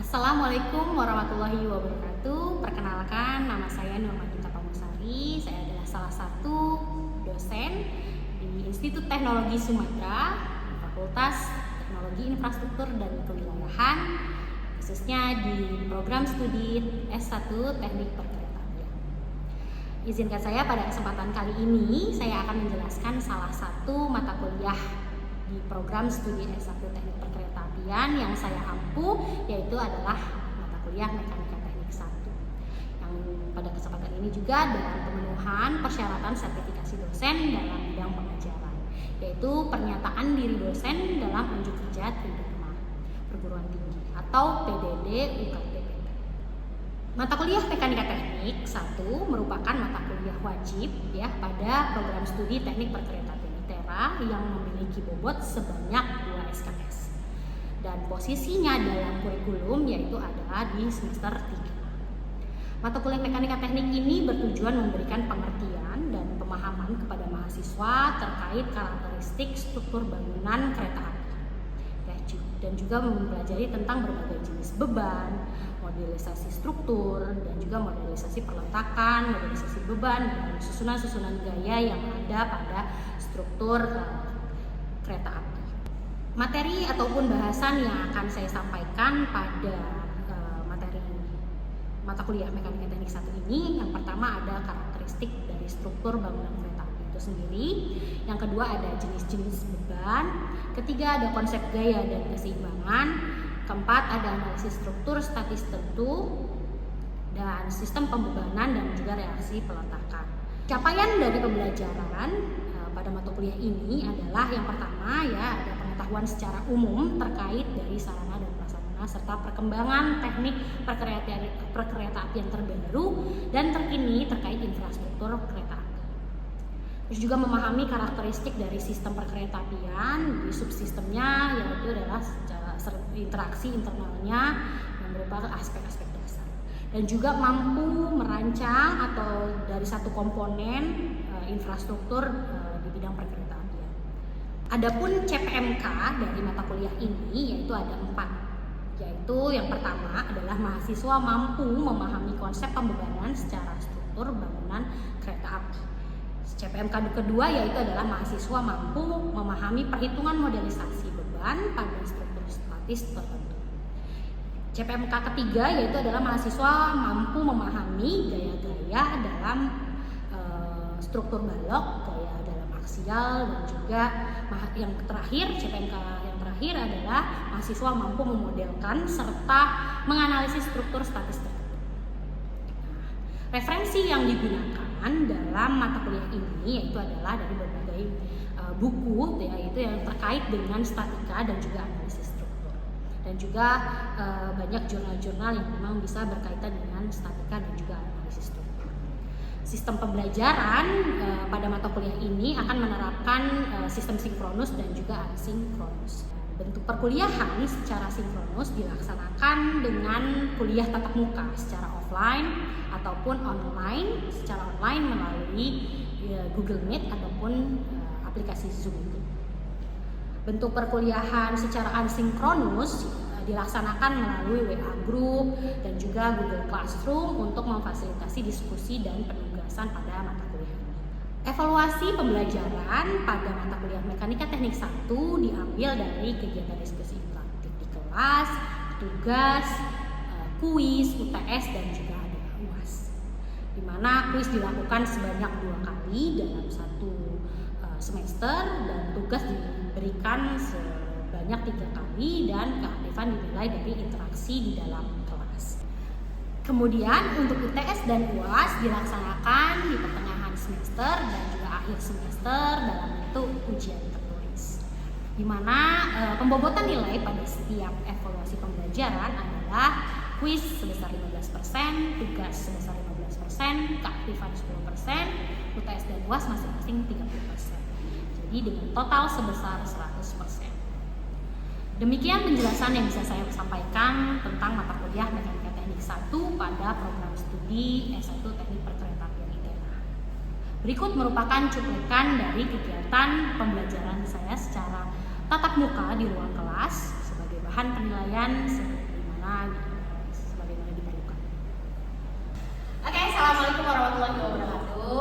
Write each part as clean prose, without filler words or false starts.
Assalamualaikum warahmatullahi wabarakatuh. Perkenalkan, nama saya Nurmadita Pamusari. Saya adalah salah satu dosen di Institut Teknologi Sumatera, di Fakultas Teknologi Infrastruktur dan Kewilayahan, khususnya di program studi S1 Teknik Perkeretaapian. Izinkan saya pada kesempatan kali ini saya akan menjelaskan salah satu mata kuliah di program studi S1 Teknik Perkeretaapian yang saya ampu, yaitu adalah mata kuliah Mekanika Teknik 1. Yang pada kesempatan ini juga dalam pemenuhan persyaratan sertifikasi dosen dalam bidang pengajaran, yaitu pernyataan diri dosen dalam unjuk kerja Tridharma Perguruan Tinggi atau PDD UKTPP. Mata kuliah Mekanika Teknik 1 merupakan mata kuliah wajib pada program studi Teknik Perkeretaapian ITERA yang memiliki bobot sebanyak 2 SKS. Dan posisinya dalam kurikulum yaitu adalah di semester 3. Mata kuliah Mekanika Teknik ini bertujuan memberikan pengertian dan pemahaman kepada mahasiswa terkait karakteristik struktur bangunan kereta api. Dan juga mempelajari tentang berbagai jenis beban, modelisasi struktur, dan juga modelisasi perletakan, modelisasi beban, dan susunan-susunan gaya yang ada pada struktur kereta api. Materi ataupun bahasan yang akan saya sampaikan pada materi mata kuliah Mekanika Teknik 1 ini, yang pertama ada karakteristik dari struktur bangunan kereta api itu sendiri, yang kedua ada jenis-jenis beban, ketiga ada konsep gaya dan keseimbangan, keempat ada analisis struktur statis tentu, dan sistem pembebanan dan juga reaksi peletakan. Capaian dari pembelajaran pada mata kuliah ini adalah yang pertama ada pengetahuan secara umum terkait dari sarana dan prasarana serta perkembangan teknik perkeretaapian terbaru dan terkini terkait infrastruktur kereta api. Terus juga memahami karakteristik dari sistem perkeretaapian, di subsistemnya yaitu adalah interaksi internalnya yang merupakan aspek-aspek dasar, dan juga mampu merancang atau dari satu komponen infrastruktur di bidang perkeretaapian. Adapun CPMK dari mata kuliah ini yaitu ada 4, yaitu yang pertama adalah mahasiswa mampu memahami konsep pembebanan secara struktur bangunan kereta api. CPMK kedua yaitu adalah mahasiswa mampu memahami perhitungan modelisasi beban pada struktur statis tertentu. CPMK ketiga yaitu adalah mahasiswa mampu memahami gaya-gaya dalam struktur balok, gaya dalam aksial, dan juga yang terakhir CPMK yang terakhir adalah mahasiswa mampu memodelkan serta menganalisis struktur statis tertentu. Referensi yang digunakan dalam mata kuliah ini yaitu adalah dari berbagai buku yaitu yang terkait dengan statika dan juga analisis struktur, dan juga banyak jurnal-jurnal yang memang bisa berkaitan dengan statika dan juga analisis struktur. Sistem pembelajaran pada mata kuliah ini akan menerapkan sistem sinkronus dan juga asinkronus. Bentuk perkuliahan secara sinkronus dilaksanakan dengan kuliah tatap muka secara offline ataupun online, secara online melalui Google Meet ataupun aplikasi Zoom. Bentuk perkuliahan secara asinkronus dilaksanakan melalui WA Group dan juga Google Classroom untuk memfasilitasi diskusi dan penugasan pada mata kuliah ini. Evaluasi pembelajaran pada mata kuliah Mekanika Teknik 1 diambil dari kegiatan diskusi interaktif di kelas, tugas, kuis, UTS, dan juga ada UAS. Di mana kuis dilakukan sebanyak 2 kali dalam satu semester dan tugas diberikan sebanyak 3 kali dan keaktifan dinilai dari interaksi di dalam kelas. Kemudian untuk UTS dan UAS dilaksanakan di pertengahan semester dan juga akhir semester dalam bentuk ujian tertulis. Di mana pembobotan nilai pada setiap evaluasi pembelajaran adalah kuis sebesar 15%, tugas sebesar 15%, keaktifan 10%, UTS dan UAS masing-masing 30%. Jadi dengan total sebesar 100%. Demikian penjelasan yang bisa saya sampaikan tentang mata kuliah Mekanika Teknik 1 pada program studi S1 Teknik Perkeretaapian ITERA. Berikut merupakan cuplikan dari kegiatan pembelajaran saya secara tatap muka di ruang kelas sebagai bahan penilaian seperti mana Assalamualaikum warahmatullahi wabarakatuh.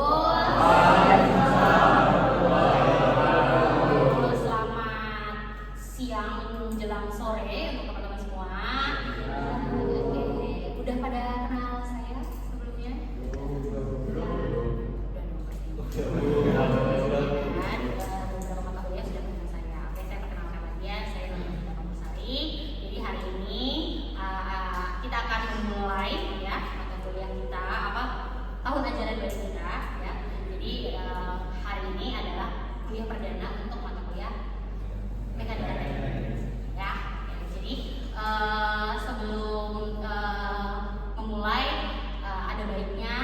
Selamat siang menjelang sore untuk teman-teman semua. Oke, udah pada kenal saya sebelumnya? Beberapa mata kuliah sudah kenal saya. Oke, saya perkenalkan lagi ya. Saya Nurmagita Pamungsari. Jadi hari ini kita akan memulai ya mata kuliah kita tahun ajaran baru kita ya. Jadi hari ini adalah kuliah perdana untuk mata kuliah mekanika teknik ya. Jadi sebelum memulai ada baiknya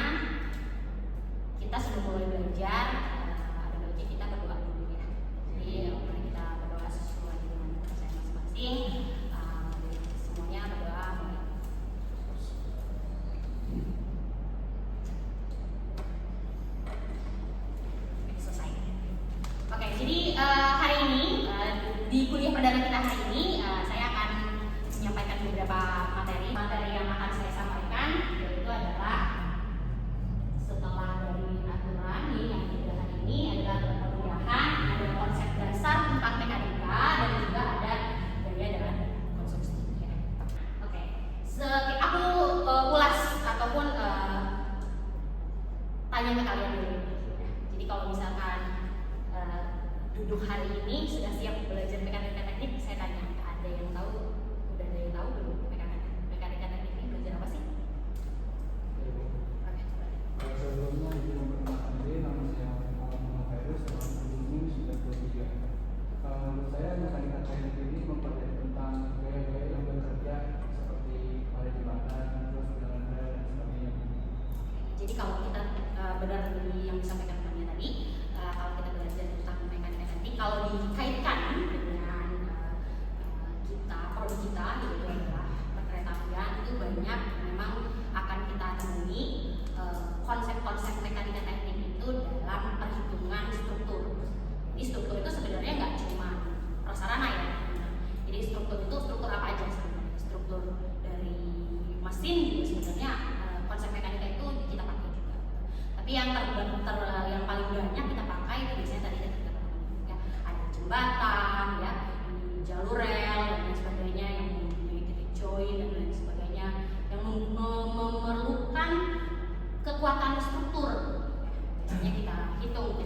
kita sebelum mulai belajar ada baiknya kita berdoa dulu ya. Jadi mari kita berdoa sesuai dengan kepercayaan masing-masing. Semuanya berdoa. Selesai. Oke, jadi hari ini di kuliah perdana kita hari ini saya akan menyampaikan beberapa materi yang akan saya sampaikan, yaitu adalah setelah dari aturan yang kita hari ini adalah perkuliahan, ada konsep dasar tentang mekanika dan juga ada gaya dan konstruksi. Ya. Oke, aku ulas ataupun tanya ke kalian dulu. Jadi kalau misalkan duduk hari ini sudah siap belajar mekanika teknik, saya tanya, ada yang tahu? Udah ada yang tahu belum mekanika teknik ini belajar apa sih? Oke, coba. Sebelumnya izin memperkenalkan diri, nama saya Muhammad Khairul, seorang pembimbing sudah bekerja. Menurut saya mekanika teknik ini mempelajari tentang gaya-gaya yang bekerja seperti pada jembatan, terus jalan rel dan sebagainya. Jadi kalau kita benar dari yang disampaikan temannya tadi, kalau kita belajar tentang mekanika teknik, kalau dikaitkan dengan kita prodi kita yaitu adalah perkeretaapian, itu banyak memang akan kita temui konsep-konsep mekanika teknik itu dalam perhitungan struktur. Jadi struktur itu sebenarnya nggak cuma prasarana ya. Jadi struktur itu struktur apa aja sebenarnya? Struktur dari mesin juga sebenarnya konsep mekanika itu kita pakai juga. Tapi yang yang paling banyak kita pakai itu biasanya tadi kita ya, ada jembatan ya, jalur rel dan lain sebagainya yang mempunyai titik join dan lain sebagainya yang memerlukan kekuatan struktur. Biasanya kita hitung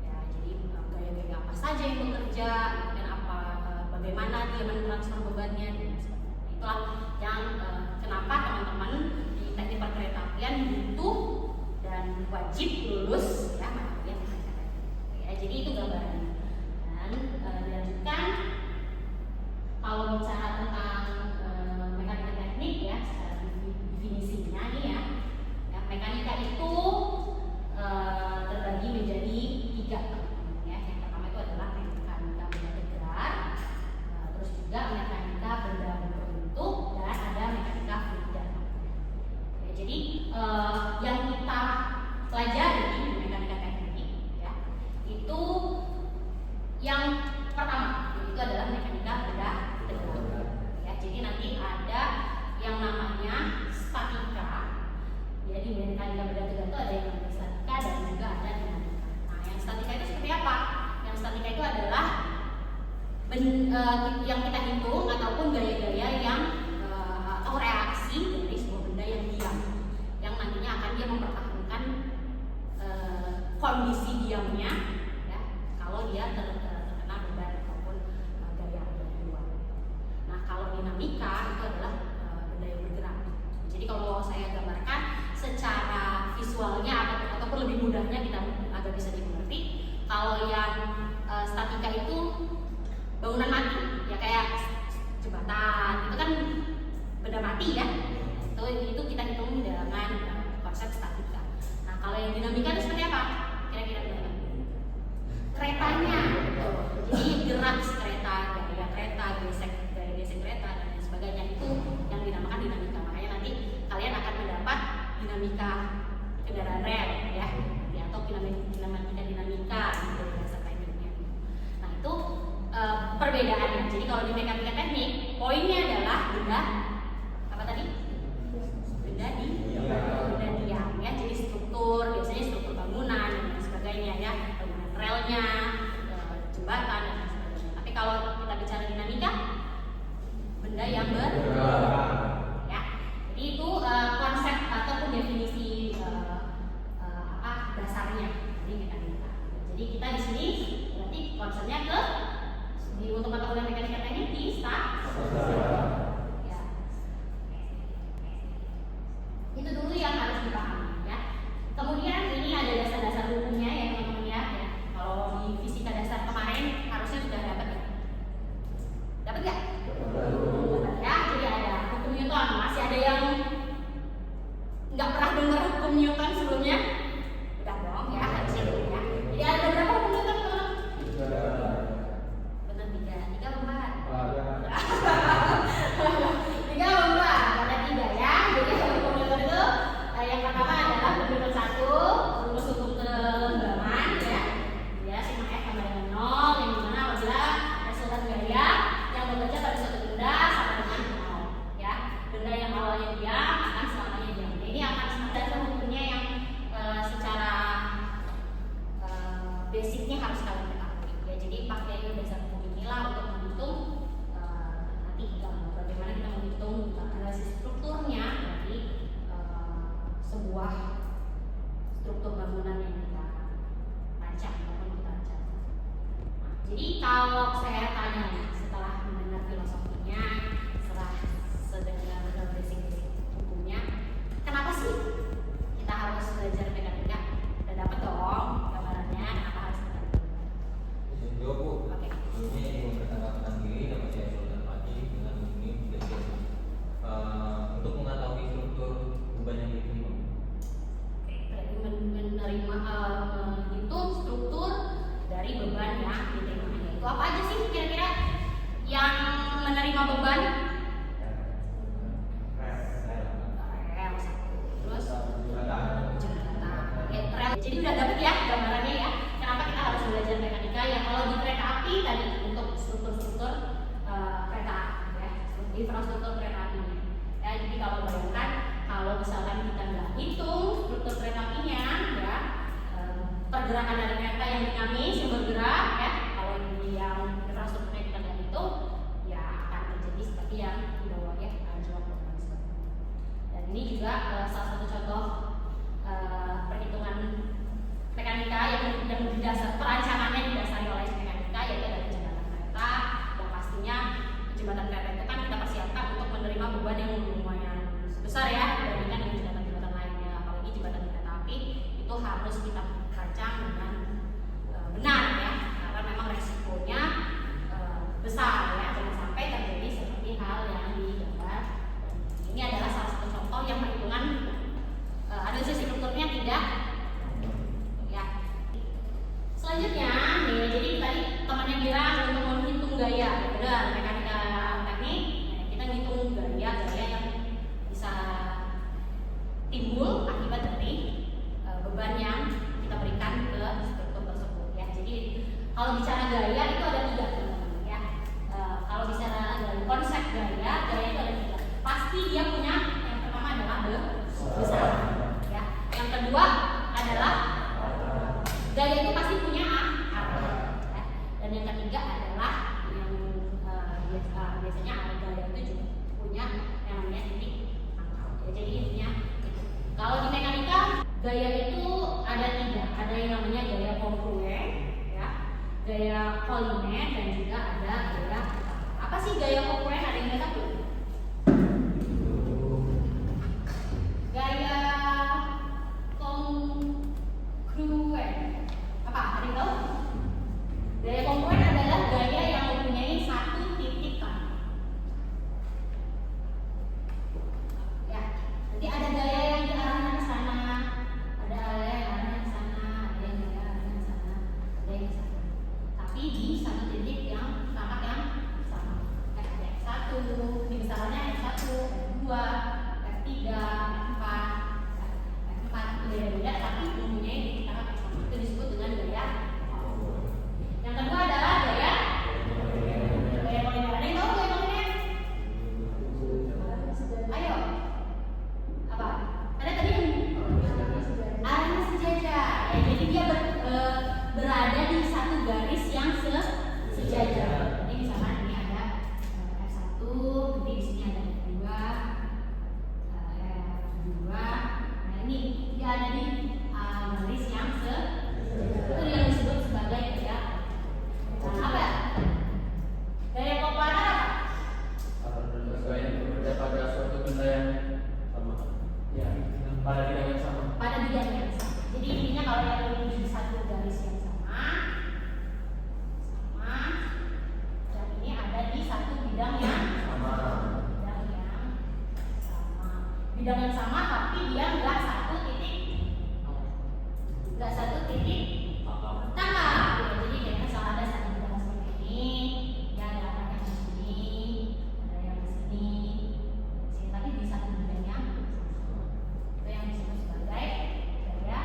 ya, jadi gaya-gaya apa saja yang bekerja dan bagaimana dia mentransfer bebannya dan sebagainya. Itulah yang kenapa teman-teman di teknik perkeretaapian butuh dan wajib lulus ya mata kuliah mekanika teknik. Ya, jadi itu gambarannya. Dan dilanjutkan kalau bicara tentang mekanika teknik ya secara definisinya nih ya, mekanika itu terbagi menjadi 3 ya. Yang pertama itu adalah mekanika benda bergerak, terus juga mekanika benda berbentuk dan ada mekanika fluida. Ya, jadi yang kita pelajari di mekanika teknik ya itu yang pertama itu adalah mekanika benda bergerak. Ya, jadi nanti ada yang namanya statika. Jadi mekanika benda bergerak itu ada yang namanya statika dan juga ada dinamika. Nah, yang statika itu seperti apa? Yang statika itu adalah yang kita hitung ataupun gaya-gaya yang atau reaksi dari sebuah benda yang diam, yang nantinya akan dia mempertahankan kondisi diamnya ya kalau dia terkena beban ataupun gaya dari luar. Nah, kalau dinamika itu adalah benda yang bergerak. Jadi kalau saya gambarkan secara visualnya ataupun lebih mudahnya kita agak bisa dimengerti. Kalau yang statika itu bangunan mati ya, kayak jembatan itu kan benda mati ya. Itu kita hitung dengan konsep statika. Nah, kalau yang dinamika itu seperti apa? Kira-kira keretanya gitu. Jadi gerak kereta, gaya kereta, gaya gesek kereta dan lain sebagainya, itu yang dinamakan dinamika. Makanya nanti kalian akan mendapat dinamika kendaraan rel ya atau dinamika gitu bahasa tekniknya. Nah, itu perbedaannya. Jadi kalau di mekanika teknik poinnya adalah benda yang bergerak. Ya, jadi itu konsep ataupun definisi dasarnya dari mekanika. Jadi kita di sini berarti konsepnya untuk mata kuliah mekanika teknik di ya. Itu dulu yang harus dipahami ya. Kemudian ini ada dasar-dasar hukumnya ya teman-teman ya. Kalau di fisika dasar kemarin harusnya sudah dapat ya. Dapat nggak? Dapat ya. Jadi ada hukum Newton. Masih ada yang nggak pernah dengar hukum Newton sebelumnya? Udah dong ya, harusnya dulu ya. Jadi ada berapa hukum Newton teman-teman? Benar tiga atau empat? Tiga atau empat? Ada tiga ya. Jadi hukum Newton itu yang pertama adalah hukum Newton 1, rumus hukum kelembaban ya. Ya, sigma F sama dengan 0, yang dimana apabila resultan gaya yang bekerja pada suatu benda sama dengan 0 ya. Benda yang awalnya diam akan selamanya diam. Ini akan ada hukumnya yang secara basicnya harus kalian ketahui ya. Jadi pakai dasar hukum inilah untuk menghitung nanti bagaimana kita menghitung analisis strukturnya dari sebuah struktur bangunan yang kita rancang ataupun kita rancang. Jadi kalau saya tanya setelah mendengar filosofinya, setelah mendengar basic hukumnya, kenapa sih kita harus belajar mekanika? Udah dapat dong gambarannya kenapa harus mekanika? Jawab Bu. Oke. Sebelumnya ingin memperkenalkan diri, nama saya Sultan Fatih dengan ini untuk mengetahui struktur beban yang diterima. Berarti menerima menghitung struktur dari beban yang diterima. Itu apa aja sih kira-kira yang menerima beban? Rel satu, terus jembatan. Rel. Jadi udah dapet ya gambarannya ya. Kenapa kita harus belajar mekanika? Ya kalau di kereta api tadi untuk struktur-struktur kereta api ya, infrastruktur kereta apinya. Ya, jadi kalau bayangkan kalau misalkan kita nggak hitung struktur kereta apinya ya, pergerakan dari kereta yang dinamis yang bergerak ya, kalau yang infrastrukturnya kita nggak hitung ya akan terjadi seperti yang di bawah ya, anjlok dan sebagainya. Dan ini juga salah satu contoh perhitungan mekanika yang didasar perancangannya didasari oleh mekanika, yaitu dari jembatan kereta yang pastinya jembatan kereta itu kan kita persiapkan untuk menerima beban yang lumayan besar ya dibandingkan dengan jembatan-jembatan lainnya. Apalagi jembatan kereta api itu harus kita rancang dengan benar ya, karena memang resikonya besar ya, jangan sampai terjadi seperti hal yang digambar. Ini adalah salah satu contoh yang perhitungan analisis strukturnya tidak ya. Selanjutnya nih, jadi tadi temannya bilang untuk menghitung gaya, benar mekanika teknik kita ngitung gaya yang bisa timbul akibat dari beban yang kita berikan ke struktur tersebut ya. Jadi kalau bicara gaya itu ada tiga teman-teman ya. Kalau bicara dari konsep gaya itu ada tiga. Pasti dia punya yang pertama adalah besar ya. Yang kedua adalah gaya itu pasti punya arah ya. Dan yang ketiga adalah yang biasanya gaya itu juga punya yang namanya titik angkau ya. Jadi intinya kalau di mekanika gaya itu ada tiga, ada yang namanya gaya kongruen ya, gaya koliner, dan juga ada gaya apa sih gaya kongruen? Ada yang nggak tahu? Gaya kongruen apa? Ada yang tahu? Gaya kongruen adalah gaya yang mempunyai satu titik kan. Ya, nanti ada gaya yang diarahkan ke sana, ada gaya yang diarahkan ke sana, ada yang diarahkan ke sana, ada yang ke sana. Tapi di satu titik yang sama yang sama. Ada satu di bidang yang sama tapi dia nggak satu titik tengah gitu. Jadi dia misal ada satu bidang seperti ini, ya ada anak yang di sini, ada yang di sini, tapi di satu bidangnya itu yang disebut sebagai gaya.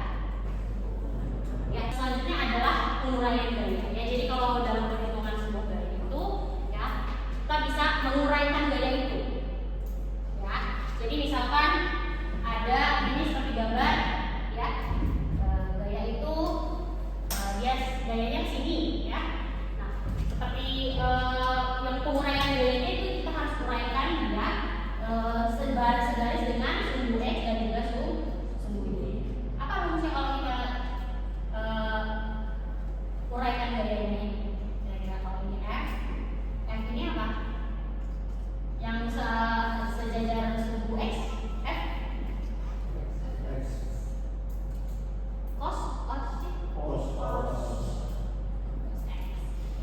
Ya, selanjutnya adalah penguraian gaya. Ya, jadi kalau dalam perhitungan sebuah gaya itu, ya kita bisa menguraikan gaya itu. Ya, jadi misalkan ada ini seperti gambar, ya gaya itu dia gayanya sini, ya. Nah, seperti yang penguraian gayanya itu kita harus uraikan dia segaris dengan sumbu X dan juga sumbu Y. Apa rumusnya kalau kita uraikan gayanya ini? Kira-kira kalau ini F ini apa? Yang sejajar sumbu X, F cos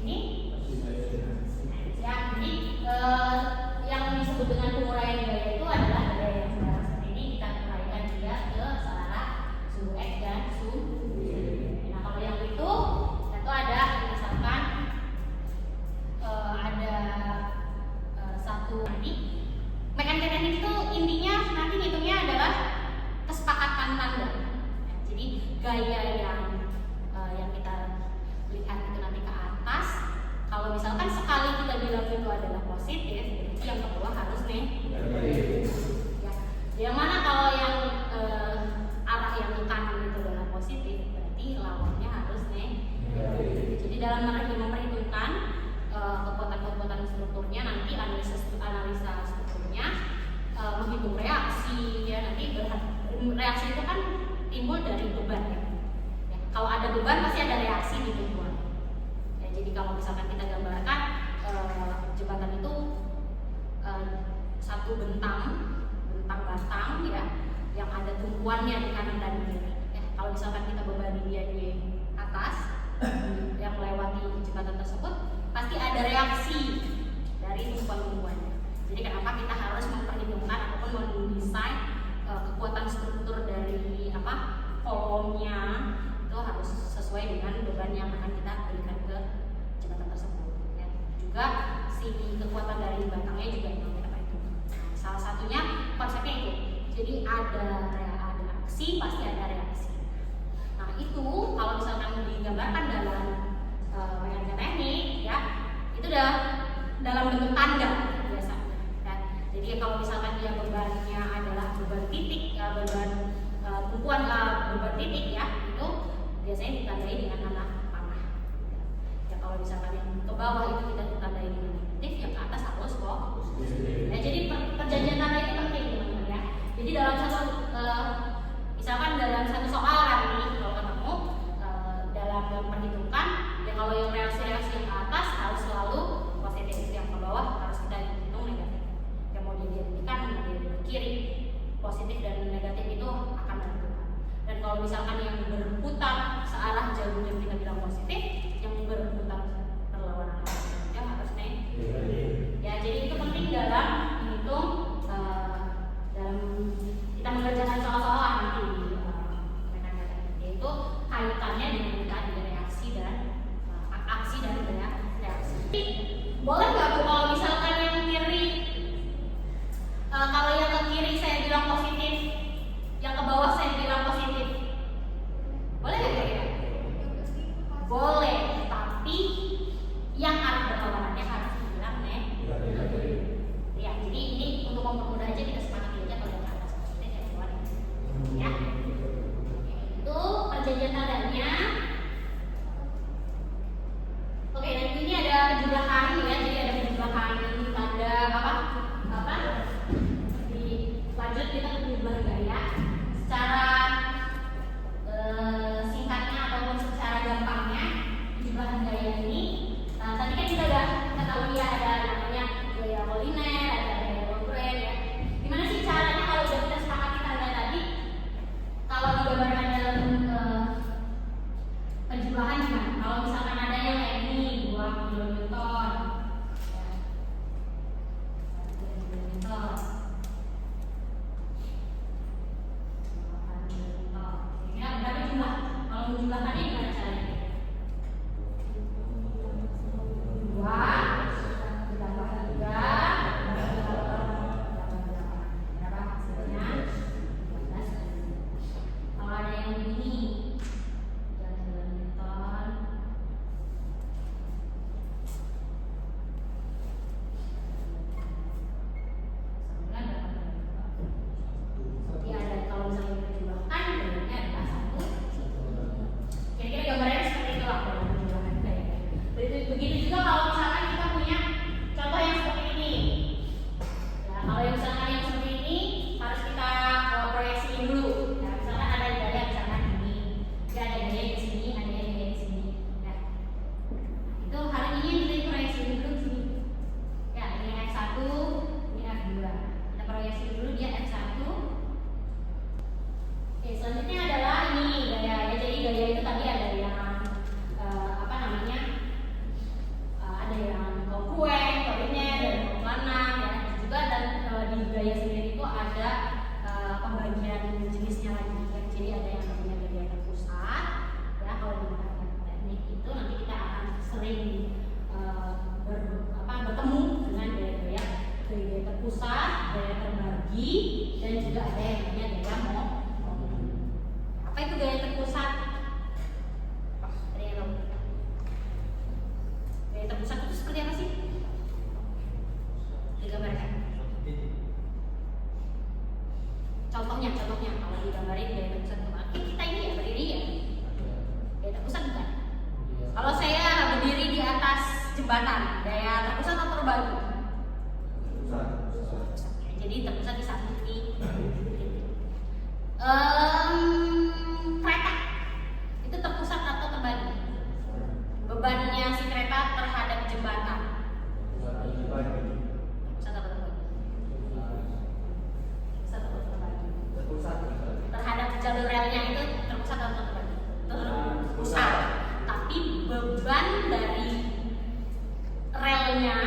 ini ya. Jadi yang disebut dengan penguraian gaya itu adalah gaya yang seperti ini, kita uraikan dia ke searah sumbu X dan sumbu Y. Nah, kalau yang itu ada misalkan ada satu tadi mekanika teknik itu intinya nanti hitungnya adalah kesepakatan tanda. Jadi gaya yang kita lihat itu nanti ke atas, kalau misalkan sekali kita bilang itu adalah positif, berarti yang kedua harus negatif. Ya. Yang mana kalau yang arah yang ke kanan itu adalah positif, berarti lawannya harus negatif. Jadi dalam memperhitungkan kekuatan-kekuatan strukturnya, nanti analisa strukturnya menghitung reaksi, ya nanti reaksi itu kan timbul dari beban, ya. Kalau ada beban pasti ada reaksi di tubuh. Ya, jadi kalau misalkan kita gambarkan jembatan itu satu bentang batang, ya, yang ada tumpuannya di kanan dan kiri. Ya, kalau misalkan kita bebani dia di atas yang melewati jembatan tersebut, pasti ada reaksi dari tumpuan-tumpuannya. Jadi kenapa kita harus memperhitungkan ataupun mendesain kekuatan struktur dari kolomnya itu harus sesuai dengan beban yang akan kita berikan ke jembatan tersebut. Ya. Juga si kekuatan dari batangnya juga yang kita perhitungkan. Nah, salah satunya konsepnya itu. Jadi ada aksi pasti ada reaksi. Nah, itu kalau misalkan digambarkan dalam mekanika teknik, ya itu udah dalam bentuk tanda biasanya. Ya. Jadi kalau misalkan dia bebannya adalah beban titik, beban tumpuan beban titik, ya itu biasanya ditandai dengan tanda panah. Ya, kalau misalkan yang ke bawah itu kita ditandai dengan negatif, yang ke atas harus positif. Ya, jadi perjanjian tanda itu penting, teman-teman, ya. Jadi dalam misalkan dalam satu soalan nih, kalau ketemu dalam memperhitungkan, ya kalau yang reaksi-reaksi yang ke atas harus selalu positif, yang ke bawah harus kita hitung negatif. Yang mau dia di kanan, mau dia di kiri, positif dan negatif itu akan menentukan. Dan kalau misalkan yang berputar searah jarum yang kita bilang positif, yang berputar berlawanan yang harus negatif. Ya, jadi itu penting dalam menghitung dalam kita mengerjakan soal-soal nanti di mekanika teknik, yaitu kaitannya dengan reaksi dan aksi dan reaksi. Boleh nggak Bu kalau misalkan yang kiri, kalau yang ke kiri saya bilang positif, yang ke bawah saya bilang positif, boleh nggak kira-kira? gaya sendiri itu ada pembagian jenisnya lagi ya. Jadi ada yang namanya gaya terpusat ya. Kalau di teknik itu nanti kita akan sering bertemu dengan gaya-gaya terpusat, gaya terbagi, dan juga ada yang namanya gaya mobil. Apa itu gaya terpusat? Ada yang tahu? Gaya terpusat itu seperti apa sih? Digambarkan. Contohnya kalau digambarin gaya terpusat kita ini ya berdiri ya. Gaya terpusat bukan? Kalau saya berdiri di atas jembatan, gaya terpusat atau terbagi? Jadi terpusat di satu titik. Kereta itu terpusat atau terbagi? Bebannya si kereta terhadap jembatan. Terpusat atau terbagi? Terpusat atau terbagi? Terhadap jalur relnya itu terpusat atau terbagi? Terpusat. Tapi beban dari relnya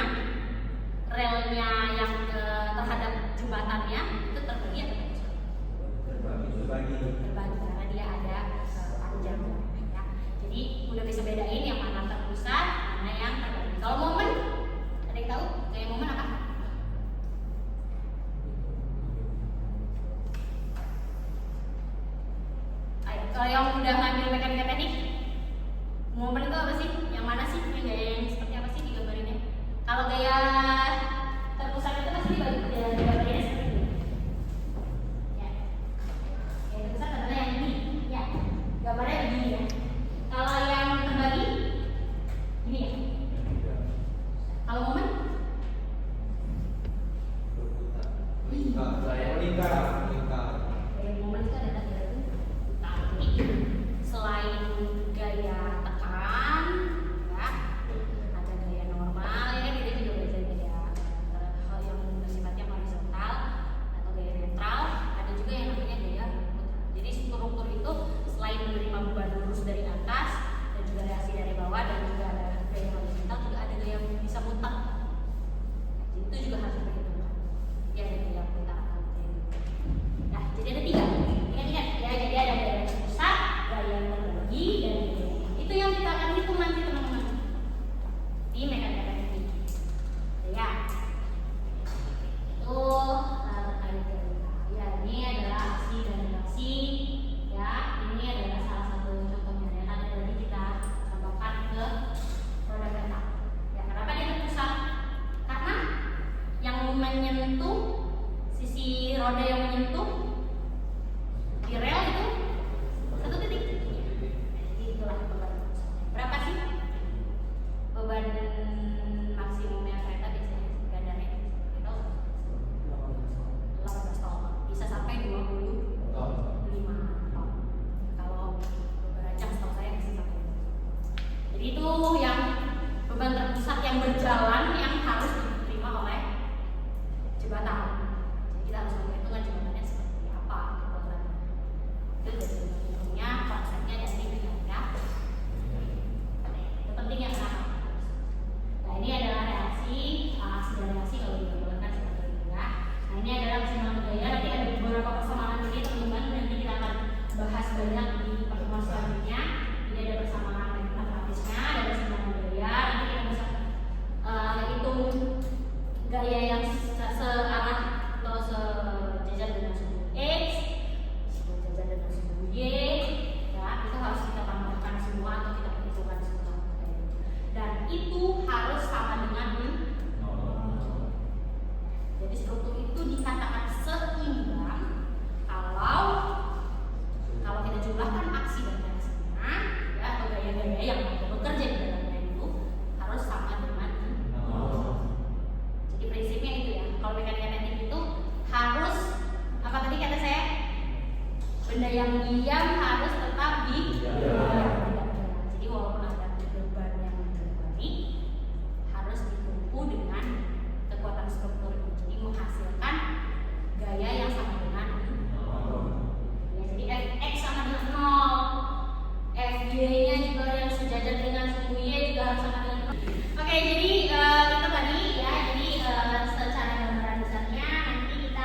yang terhadap jembatannya itu terbagi atau terpusat? Terbagi karena dia ada panjang ya. Jadi udah bisa bedain yang mana terpusat, mana yang terbagi. Kalau momen, ada yang tahu? Gaya momen apa? Ayo, kalau yang udah ngambil mekanika teknik, momen itu apa sih? Yang mana sih? Yang gaya yang seperti apa sih digambarinnya? Kalau gaya terpusat itu pasti digambarinnya seperti ini. Ya. Gaya terpusat adalah yang ini. Ya. Gambarnya begini ya. Kalau yang terbagi ini ya. Kalau momen? Gaya momen itu ada tanda itu. Tapi selain gaya tekan, ya, ada gaya normal ya, kita juga belajar gaya hal yang sifatnya horizontal atau gaya netral. Ada juga yang namanya gaya putar. Jadi struktur itu selain menerima beban lurus dari atas dan juga reaksi dari bawah dan juga ada gaya horizontal, juga ada gaya yang bisa putar. Itu juga harus diperhitungkan. Jadi ada gaya putar atau gaya putar. Nah, jadi ada tiga. Ingat ya, jadi ada gaya terpusat, gaya terbagi, dan gaya. Itu yang kita akan hitung nanti teman-teman di mekanika teknik. Ya, itu terkait dengan ya, ini adalah aksi dan reaksi. Ya, ini adalah salah satu contohnya yang ada tadi kita tambahkan ke roda kereta. Ya, kenapa dia terpusat? Karena yang menyentuh sisi roda yang menyentuh di rel itu satu titik. Itulah beban. Berapa sih beban maksimumnya kereta biasanya gandarnya? Kita 18 ton. Bisa sampai 25 ton. Kalau beberapa jam setahu saya bisa sampai. Jadi itu yang beban terpusat yang berjalan yang harus diterima oleh jembatan. Jadi kita harus memperhitungkan jembatannya seperti apa kekuatannya. Itu dari bentuknya, konsepnya dan mekanika. Itu pentingnya kenapa? Nah, ini adalah reaksi, aksi dan reaksi kalau digambarkan seperti itu ya. Nah, ini adalah keseimbangan gaya. Nanti ada beberapa persamaan ini teman-teman. Nanti kita akan bahas banyak di pertemuan selanjutnya. Ini ada persamaan matematisnya, ada keseimbangan gaya. Nanti kita bisa hitung gaya yang searah atau sejajar dengan sumbu X, sejajar dengan sumbu Y, ya itu harus kita tambahkan semua atau kita perhitungkan semua. Dan itu harus sama dengan 0. Jadi struktur itu dikatakan seimbang kalau kita jumlahkan aksi dan reaksinya, ya atau gaya-gaya yang bekerja di dalamnya itu harus sama dengan 0. Jadi prinsipnya itu ya. Kalau mekanika teknik itu harus apa tadi kata saya? Benda yang diam harus tetap di Jadi walaupun ada beban yang terbalik harus ditumpu dengan kekuatan struktur itu. Jadi menghasilkan gaya yang sama dengan 0. Ya, jadi Fx sama dengan 0. Fy-nya juga yang sejajar dengan sumbu Y juga harus sama dengan 0. Oke, jadi itu tadi ya. Jadi secara gambaran besarnya nanti kita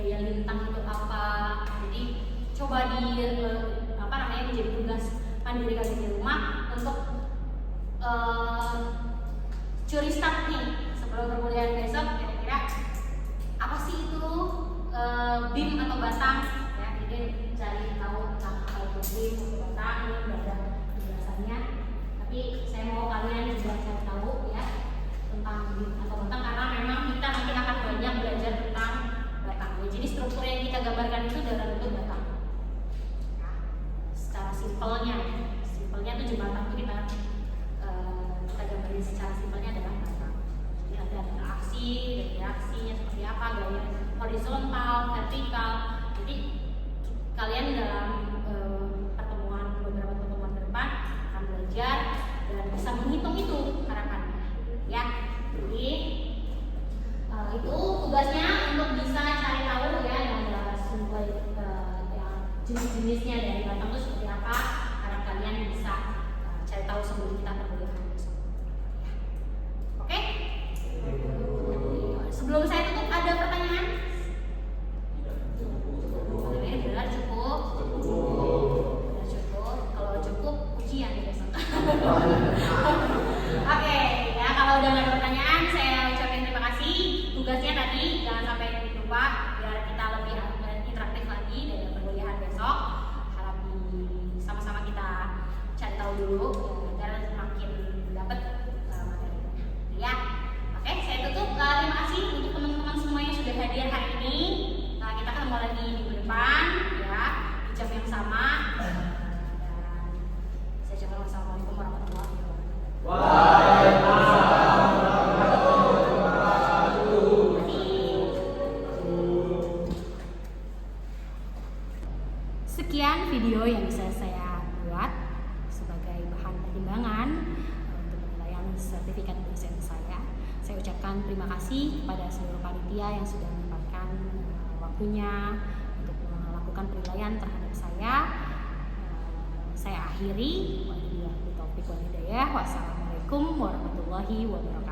gaya lintang itu apa. Jadi coba menjadi tugas mandiri kalian di rumah untuk curi start nih sebelum perkuliahan besok, kira-kira apa sih itu BIM atau batang ya. Jadi cari tahu tentang apa itu BIM atau batang, ini udah ada penjelasannya, tapi saya mau kalian juga cari tahu ya tentang BIM atau batang, karena memang kita nanti akan banyak belajar tentang batang ya. Jadi struktur yang kita gambarkan itu dalam bentuk batang ya. Secara simpelnya itu jembatan itu kita gambarin secara simpelnya adalah batang. Jadi ada interaksi dan reaksinya seperti apa, gaya horizontal, vertikal. Jadi kalian dalam beberapa pertemuan ke depan akan belajar dan bisa menghitung itu harapannya ya. Jadi itu tugasnya untuk bisa cari tahu ya yang sumber jenis-jenisnya dari batang itu seperti apa, harap kalian bisa cari tahu sebelum kita perkuliahan besok. Oke? Sebelum saya tutup, ada pertanyaan? Oke, benar cukup. Benar cukup. Kalau cukup, ujian ya besok. Oke, ya kalau udah nggak ada pertanyaan, saya ucapin terima kasih. Tugasnya tadi jangan sampai lupa biar kita lebih interaktif lagi dari perkuliahan besok. Harap sama-sama kita cari tahu dulu ya, agar makin dapat materinya. Ya, oke, saya tutup. Terima kasih untuk teman-teman semua yang sudah hadir hari ini. Nah, kita ketemu lagi minggu depan ya di jam yang sama. Dan saya ucapkan wassalamualaikum warahmatullahi wabarakatuh. Waalaikumsalam warahmatullahi wabarakatuh. Sekian video yang bisa saya buat sebagai bahan pertimbangan untuk penilaian sertifikat dosen saya. Saya ucapkan terima kasih kepada seluruh panitia yang sudah menyempatkan waktunya untuk melakukan penilaian terhadap saya. Saya akhiri. Wabillahi taufiq wal hidayah. Wassalamualaikum warahmatullahi wabarakatuh.